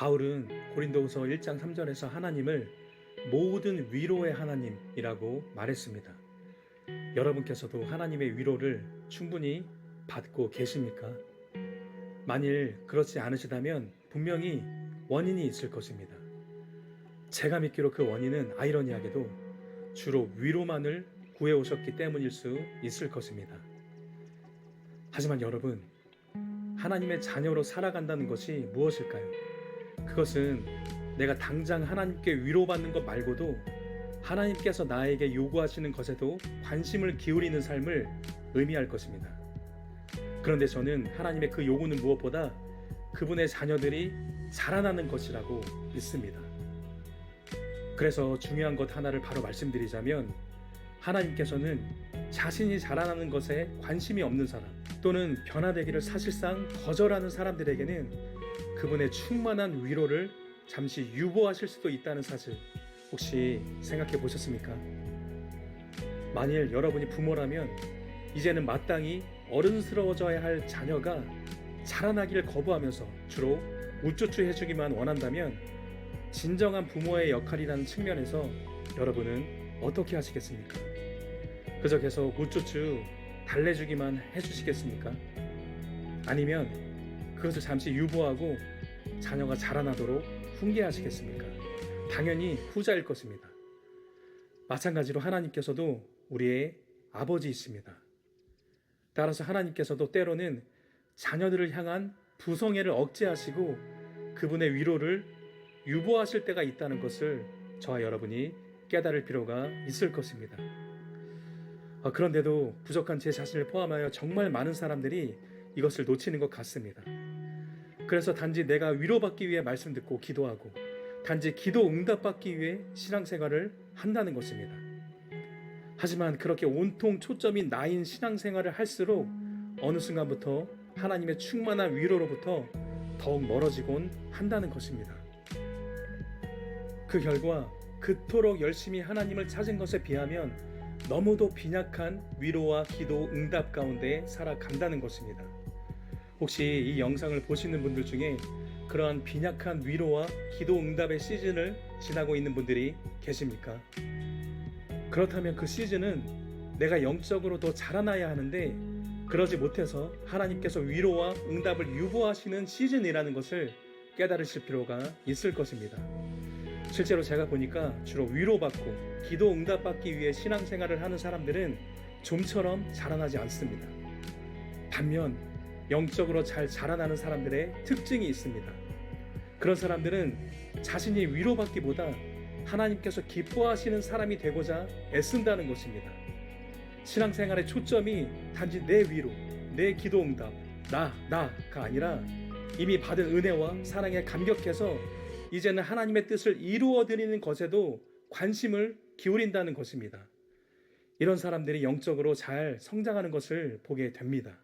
바울은 고린도후서 1장 3절에서 하나님을 모든 위로의 하나님이라고 말했습니다. 여러분께서도 하나님의 위로를 충분히 받고 계십니까? 만일 그렇지 않으시다면 분명히 원인이 있을 것입니다. 제가 믿기로 그 원인은 아이러니하게도 주로 위로만을 구해오셨기 때문일 수 있을 것입니다. 하지만 여러분, 하나님의 자녀로 살아간다는 것이 무엇일까요? 그것은 내가 당장 하나님께 위로받는 것 말고도 하나님께서 나에게 요구하시는 것에도 관심을 기울이는 삶을 의미할 것입니다. 그런데 저는 하나님의 그 요구는 무엇보다 그분의 자녀들이 자라나는 것이라고 믿습니다. 그래서 중요한 것 하나를 바로 말씀드리자면, 하나님께서는 자신이 자라나는 것에 관심이 없는 사람 또는 변화되기를 사실상 거절하는 사람들에게는 그분의 충만한 위로를 잠시 유보하실 수도 있다는 사실, 혹시 생각해 보셨습니까? 만일 여러분이 부모라면 이제는 마땅히 어른스러워져야 할 자녀가 자라나기를 거부하면서 주로 우쭈쭈 해주기만 원한다면 진정한 부모의 역할이라는 측면에서 여러분은 어떻게 하시겠습니까? 그저 계속 우쭈쭈 달래주기만 해주시겠습니까? 아니면 그것을 잠시 유보하고 자녀가 자라나도록 훈계하시겠습니까? 당연히 후자일 것입니다. 마찬가지로 하나님께서도 우리의 아버지이십니다. 따라서 하나님께서도 때로는 자녀들을 향한 부성애를 억제하시고 그분의 위로를 유보하실 때가 있다는 것을 저와 여러분이 깨달을 필요가 있을 것입니다. 그런데도 부족한 제 자신을 포함하여 정말 많은 사람들이 이것을 놓치는 것 같습니다. 그래서 단지 내가 위로받기 위해 말씀 듣고 기도하고 단지 기도 응답받기 위해 신앙생활을 한다는 것입니다. 하지만 그렇게 온통 초점이 나인 신앙생활을 할수록 어느 순간부터 하나님의 충만한 위로로부터 더욱 멀어지곤 한다는 것입니다. 그 결과 그토록 열심히 하나님을 찾은 것에 비하면 너무도 빈약한 위로와 기도 응답 가운데 살아간다는 것입니다. 혹시 이 영상을 보시는 분들 중에 그러한 빈약한 위로와 기도 응답의 시즌을 지나고 있는 분들이 계십니까? 그렇다면 그 시즌은 내가 영적으로 더 자라나야 하는데 그러지 못해서 하나님께서 위로와 응답을 유보하시는 시즌이라는 것을 깨달으실 필요가 있을 것입니다. 실제로 제가 보니까 주로 위로받고 기도 응답받기 위해 신앙생활을 하는 사람들은 좀처럼 자라나지 않습니다. 반면 영적으로 잘 자라나는 사람들의 특징이 있습니다. 그런 사람들은 자신이 위로받기보다 하나님께서 기뻐하시는 사람이 되고자 애쓴다는 것입니다. 신앙생활의 초점이 단지 내 위로, 내 기도 응답, 나가 아니라 이미 받은 은혜와 사랑에 감격해서 이제는 하나님의 뜻을 이루어드리는 것에도 관심을 기울인다는 것입니다. 이런 사람들이 영적으로 잘 성장하는 것을 보게 됩니다.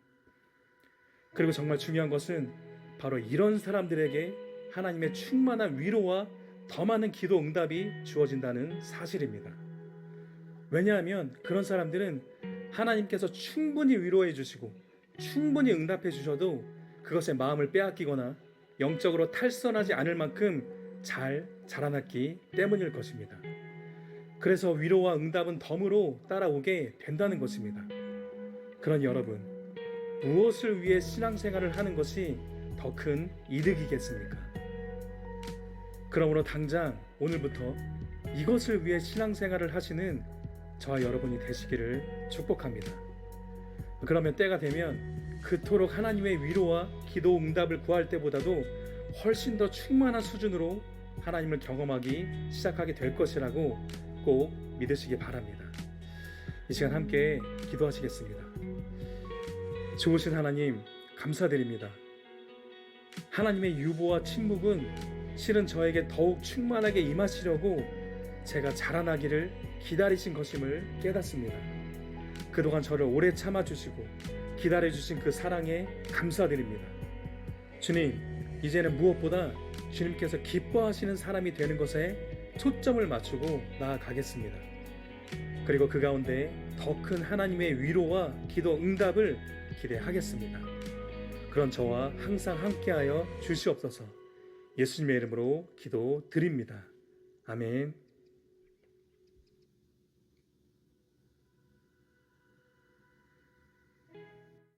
그리고 정말 중요한 것은 바로 이런 사람들에게 하나님의 충만한 위로와 더 많은 기도 응답이 주어진다는 사실입니다. 왜냐하면 그런 사람들은 하나님께서 충분히 위로해 주시고 충분히 응답해 주셔도 그것에 마음을 빼앗기거나 영적으로 탈선하지 않을 만큼 잘 자라났기 때문일 것입니다. 그래서 위로와 응답은 덤으로 따라오게 된다는 것입니다. 그러니 여러분, 무엇을 위해 신앙생활을 하는 것이 더 큰 이득이겠습니까? 그러므로 당장 오늘부터 이것을 위해 신앙생활을 하시는 저와 여러분이 되시기를 축복합니다. 그러면 때가 되면 그토록 하나님의 위로와 기도 응답을 구할 때보다도 훨씬 더 충만한 수준으로 하나님을 경험하기 시작하게 될 것이라고 꼭 믿으시기 바랍니다. 이 시간 함께 기도하시겠습니다. 좋으신 하나님, 감사드립니다. 하나님의 유보와 침묵은 실은 저에게 더욱 충만하게 임하시려고 제가 자라나기를 기다리신 것임을 깨닫습니다. 그동안 저를 오래 참아주시고 기다려주신 그 사랑에 감사드립니다. 주님, 이제는 무엇보다 주님께서 기뻐하시는 사람이 되는 것에 초점을 맞추고 나아가겠습니다. 그리고 그 가운데 더 큰 하나님의 위로와 기도 응답을 기대하겠습니다. 그런 저와 항상 함께하여 주시옵소서. 예수님의 이름으로 기도드립니다. 아멘.